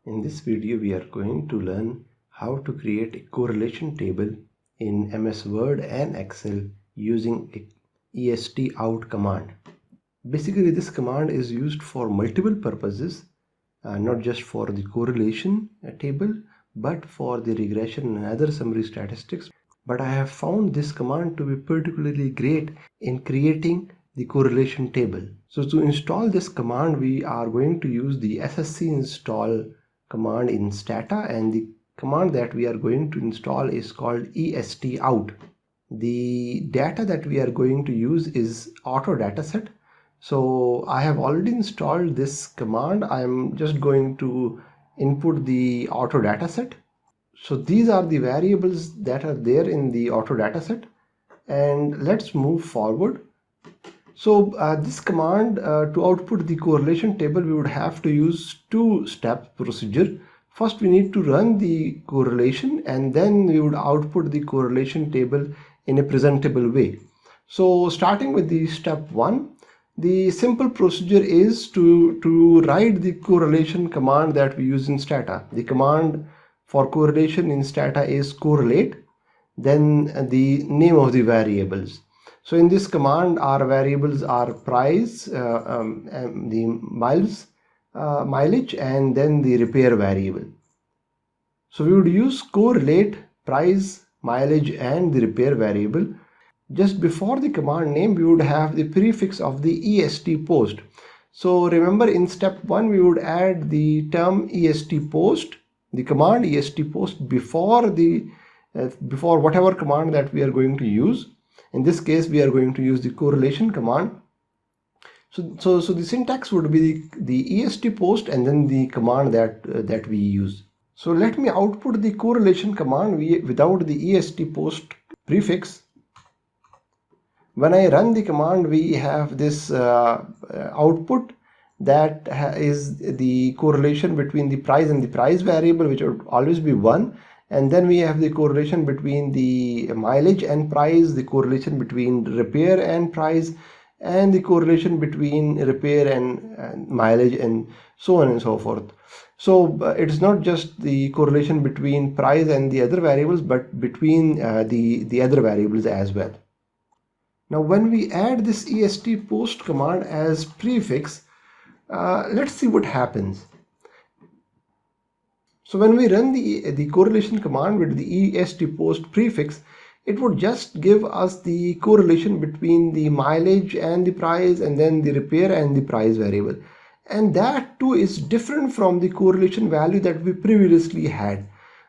In this video, we are going to learn how to create a correlation table in MS Word and Excel using a ESTOUT command. Basically, this command is used for multiple purposes, not just for the correlation table, but for the regression and other summary statistics. But I have found this command to be particularly great in creating the correlation table. So to install this command, we are going to use the ssc install command in Stata, and the command that we are going to install is called ESTOUT. The data that we are going to use is auto dataset. So I have already installed this command. I am just going to input the auto dataset. So these are the variables that are there in the auto dataset, and let's move forward. So this command to output the correlation table, we would have to use two-step procedure. First, we need to run the correlation, and then we would output the correlation table in a presentable way. So starting with the step 1, the simple procedure is to write the correlation command that we use in Stata. The command for correlation in Stata is correlate, then the name of the variables. So in this command, our variables are price, the mileage, and then the repair variable. So we would use correlate, price, mileage, and the repair variable. Just before the command name, we would have the prefix of the est post. So remember, in step 1, we would add the term est post, the command est post before the before whatever command that we are going to use. In this case, we are going to use the correlation command. So the syntax would be the est post and then the command that we use. So let me output the correlation command without the est post prefix. When I run the command, we have this output that is the correlation between the price and the price variable, which would always be 1. And then we have the correlation between the mileage and price, the correlation between repair and price, and the correlation between repair and mileage, and so on and so forth. So it's not just the correlation between price and the other variables, but between the other variables as well. Now when we add this est post command as prefix, let's see what happens. So when we run the correlation command with the est post prefix, it would just give us the correlation between the mileage and the price, and then the repair and the price variable. And that too is different from the correlation value that we previously had.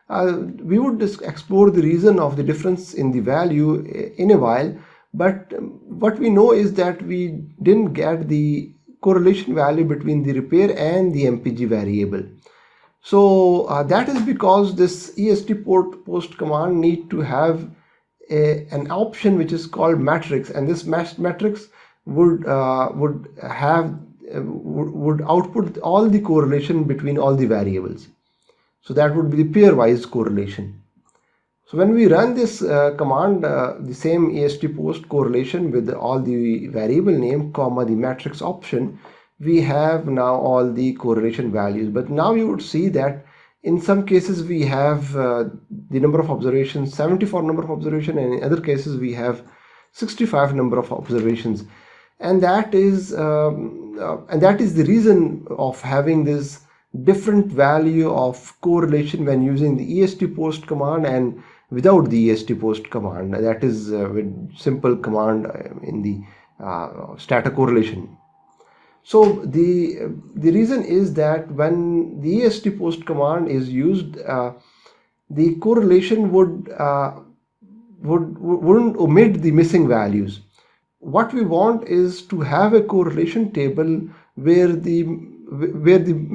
We would just explore the reason of the difference in the value in a while, but what we know is that we didn't get the correlation value between the repair and the MPG variable. So that is because this est post command need to have an option which is called matrix, and this matrix would output all the correlation between all the variables. So that would be the pairwise correlation. So when we run this command, the same est post correlation with all the variable name, comma, the matrix option, we have now all the correlation values. But now you would see that in some cases we have the number of observations 74 number of observations, and in other cases we have 65 number of observations, and that is the reason of having this different value of correlation when using the est post command and without the est post command. That is with simple command in the Stata correlation. So the reason is that when the est post command is used, the correlation wouldn't omit the missing values. What we want is to have a correlation table where the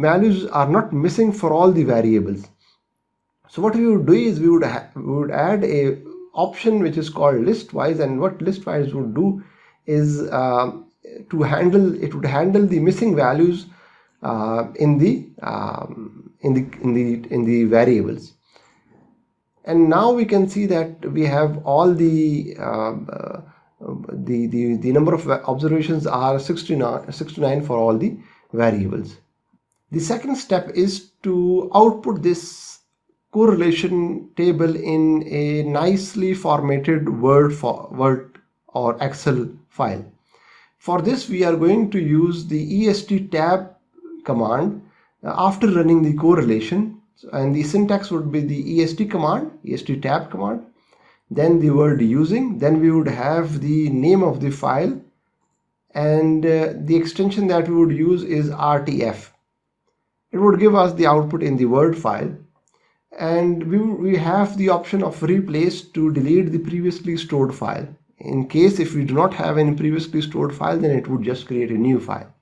values are not missing for all the variables. So what we would do is we would add a option which is called listwise, and what listwise would do is it would handle the missing values in the variables. And now we can see that we have all the number of observations are 69 for all the variables. The second step is to output this correlation table in a nicely formatted Word or Excel file. For this, we are going to use the est tab command after running the correlation, and the syntax would be the est command, est tab command, then the word using, then we would have the name of the file, and the extension that we would use is RTF. It would give us the output in the Word file, and we have the option of replace to delete the previously stored file. In case if we do not have any previously stored file, then it would just create a new file.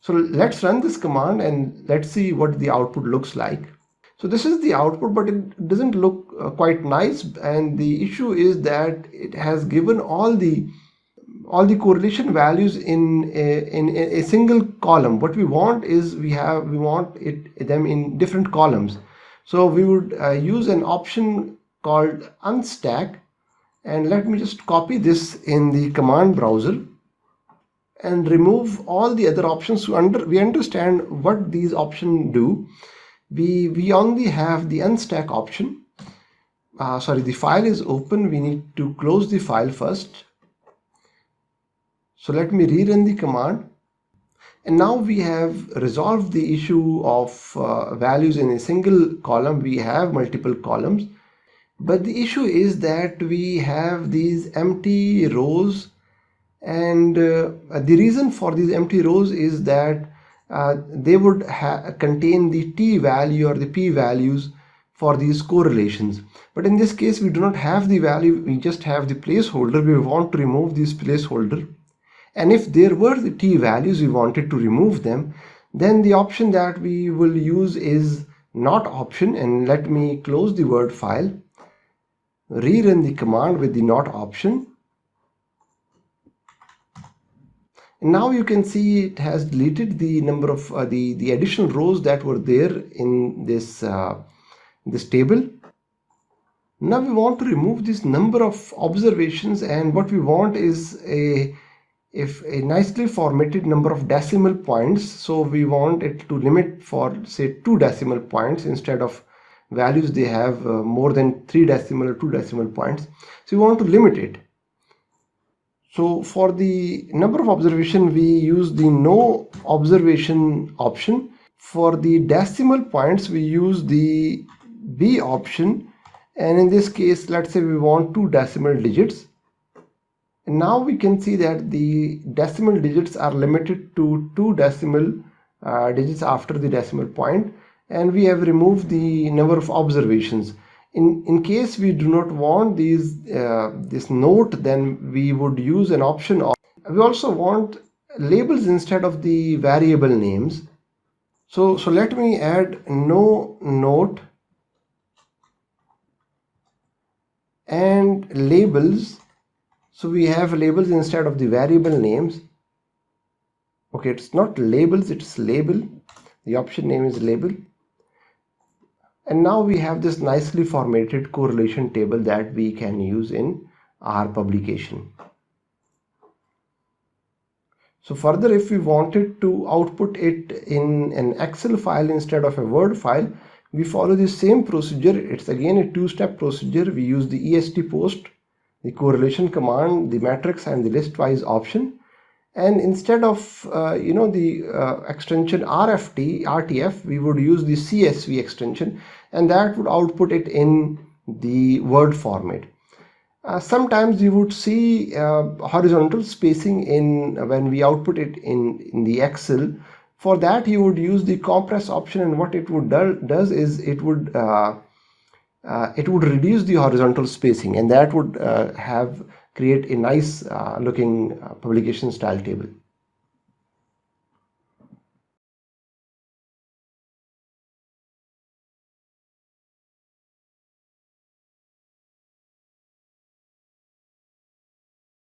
So let's run this command and let's see what the output looks like. So this is the output, but it doesn't look quite nice, and the issue is that it has given all the correlation values in a single column. What we want is we want them in different columns. So we would use an option called unstack, and let me just copy this in the command browser and remove all the other options. We understand what these options do. We only have the unstack option. The file is open. We need to close the file first. So let me rerun the command, and now we have resolved the issue of values in a single column. We have multiple columns, but the issue is that we have these empty rows, and the reason for these empty rows is that they would contain the t value or the p values for these correlations. But in this case, we do not have the value, we just have the placeholder. We want to remove this placeholder. And if there were the t values, we wanted to remove them, then the option that we will use is not option. And let me close the Word file, rerun the command with the not option. And now you can see it has deleted the number of the additional rows that were there in this table. Now we want to remove this number of observations, and what we want is a nicely formatted number of decimal points. So we want it to limit for, say, 2 decimal points instead of values they have more than 3 decimal or 2 decimal points. So we want to limit it. So for the number of observation, we use the no observation option. For the decimal points, we use the B option, and in this case, let's say we want 2 decimal digits. And now we can see that the decimal digits are limited to 2 decimal digits after the decimal point, and we have removed the number of observations. In case we do not want this note, then we would use an option of, we also want labels instead of the variable names. So let me add no note and labels. So we have labels instead of the variable names. Okay, it's not labels, it's label. The option name is label. And now we have this nicely formatted correlation table that we can use in our publication. So further, if we wanted to output it in an Excel file instead of a Word file, we follow the same procedure. It's again a 2-step procedure. We use the est post, the correlation command, the matrix, and the listwise option. And instead of the extension RTF, we would use the CSV extension, and that would output it in the Word format. Sometimes you would see horizontal spacing when we output it in the Excel. For that, you would use the compress option, and what it would does is it would reduce the horizontal spacing, and that would create a nice looking publication style table.